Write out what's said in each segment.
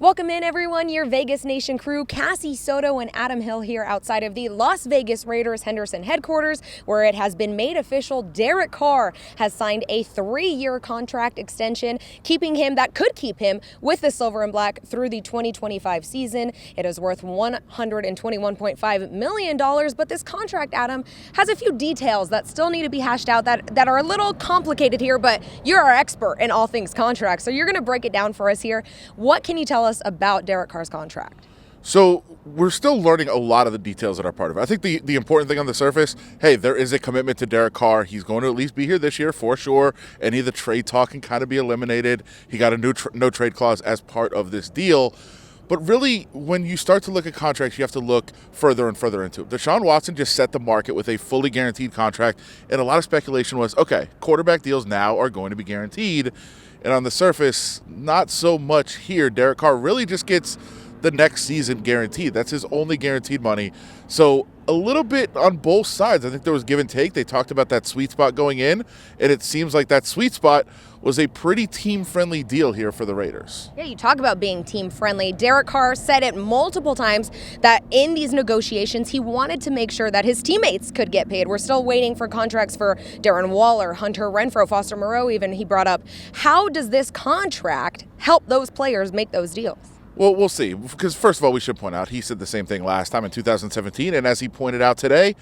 Welcome in, everyone, your Vegas Nation crew. Cassie, Soto, and Adam Hill here outside of the Las Vegas Raiders Henderson headquarters, where it has been made official. Derek Carr has signed a 3-year contract extension, that could keep him with the Silver and Black through the 2025 season. It is worth $121.5 million, but this contract, Adam, has a few details that still need to be hashed out that are a little complicated here, but you're our expert in all things contracts, so you're going to break it down for us here. What can you tell us about Derek Carr's contract? So we're still learning a lot of the details that are part of it. I think the important thing on the surface, hey, there is a commitment to Derek Carr. He's going to at least be here this year for sure. Any of the trade talk can kind of be eliminated. He got a new no trade clause as part of this deal. But really, when you start to look at contracts, you have to look further and further into it. Deshaun Watson just set the market with a fully guaranteed contract, and a lot of speculation was, okay, quarterback deals now are going to be guaranteed. And on the surface, not so much here. Derek Carr really just gets the next season guaranteed. That's his only guaranteed money. So a little bit on both sides. I think there was give and take. They talked about that sweet spot going in, and it seems like that sweet spot was a pretty team-friendly deal here for the Raiders. Yeah, you talk about being team-friendly. Derek Carr said it multiple times that in these negotiations, he wanted to make sure that his teammates could get paid. We're still waiting for contracts for Darren Waller, Hunter Renfrow, Foster Moreau even, he brought up. How does this contract help those players make those deals? Well, we'll see. Because first of all, we should point out, he said the same thing last time in 2017, and as he pointed out today,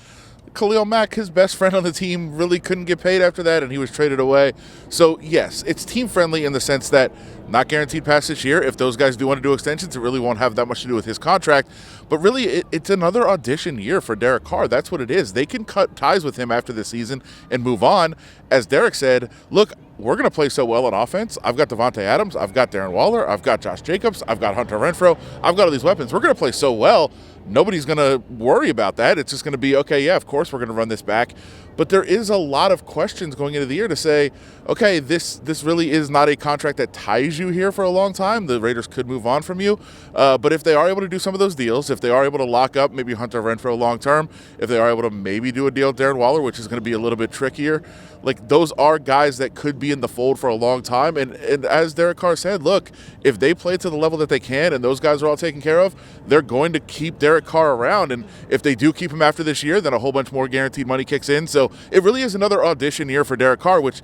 Khalil Mack, his best friend on the team, really couldn't get paid after that, and he was traded away. So, yes, it's team-friendly in the sense that not guaranteed past this year. If those guys do want to do extensions, it really won't have that much to do with his contract. But really, it's another audition year for Derek Carr. That's what it is. They can cut ties with him after the season and move on. As Derek said, look, we're going to play so well on offense. I've got Devontae Adams. I've got Darren Waller. I've got Josh Jacobs. I've got Hunter Renfrow. I've got all these weapons. We're going to play so well. Nobody's going to worry about that. It's just going to be, okay, yeah, of course we're going to run this back. But there is a lot of questions going into the year to say, okay, this really is not a contract that ties you here for a long time. The Raiders could move on from you. But if they are able to do some of those deals, if they are able to lock up maybe Hunter Renfrow long term, if they are able to maybe do a deal with Darren Waller, which is going to be a little bit trickier, like those are guys that could be in the fold for a long time. And as Derek Carr said, look, if they play to the level that they can and those guys are all taken care of, they're going to keep Derek Carr around. And if they do keep him after this year, then a whole bunch more guaranteed money kicks in. So it really is another audition year for Derek Carr, which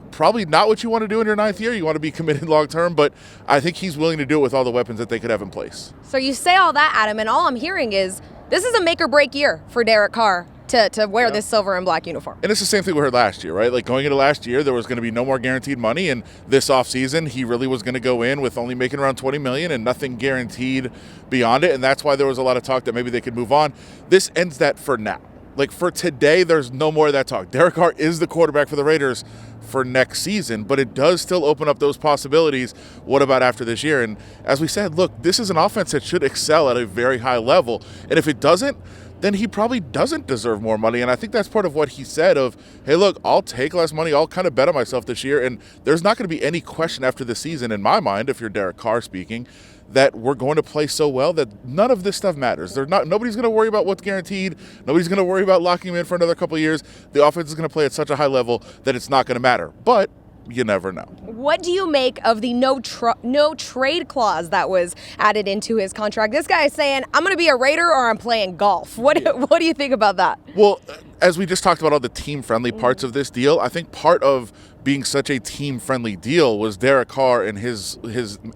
probably not what you want to do in your 9th year. You want to be committed long term, but I think he's willing to do it with all the weapons that they could have in place. So you say all that, Adam, and all I'm hearing is this is a make or break year for Derek Carr to wear this silver and black uniform. And it's the same thing we heard last year, right? Like going into last year, there was going to be no more guaranteed money, and this offseason, he really was going to go in with only making around $20 million and nothing guaranteed beyond it, and that's why there was a lot of talk that maybe they could move on. This ends that for now. Like for today, there's no more of that talk. Derek Carr is the quarterback for the Raiders for next season, but it does still open up those possibilities. What about after this year? And as we said, look, this is an offense that should excel at a very high level, and if it doesn't, then he probably doesn't deserve more money. And I think that's part of what he said of, hey, look, I'll take less money. I'll kind of bet on myself this year. And there's not going to be any question after the season, in my mind, if you're Derek Carr speaking, that we're going to play so well that none of this stuff matters. Nobody's going to worry about what's guaranteed. Nobody's going to worry about locking him in for another couple of years. The offense is going to play at such a high level that it's not going to matter. But you never know. What do you make of the no trade clause that was added into his contract? This guy is saying, I'm going to be a Raider or I'm playing golf. What do you think about that? Well, as we just talked about all the team-friendly parts of this deal, I think part of being such a team-friendly deal was Derek Carr and his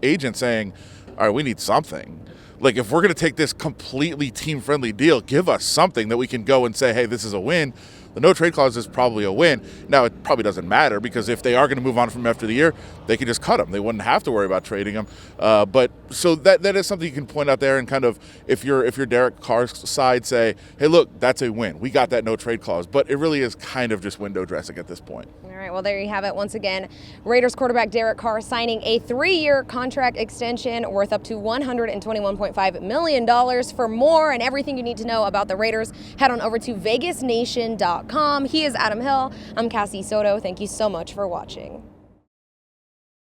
agent saying, all right, we need something. Like, if we're going to take this completely team-friendly deal, give us something that we can go and say, hey, this is a win. The no-trade clause is probably a win. Now, it probably doesn't matter because if they are going to move on from him after the year, they could just cut him. They wouldn't have to worry about trading him. But so that is something you can point out there and kind of, if you're Derek Carr's side, say, hey, look, that's a win. We got that no-trade clause. But it really is kind of just window dressing at this point. All right, well, there you have it. Once again, Raiders quarterback Derek Carr signing a 3-year contract extension worth up to $121.5 million. For more and everything you need to know about the Raiders, head on over to vegasnation.com. He is Adam Hill. I'm Cassie Soto. Thank you so much for watching.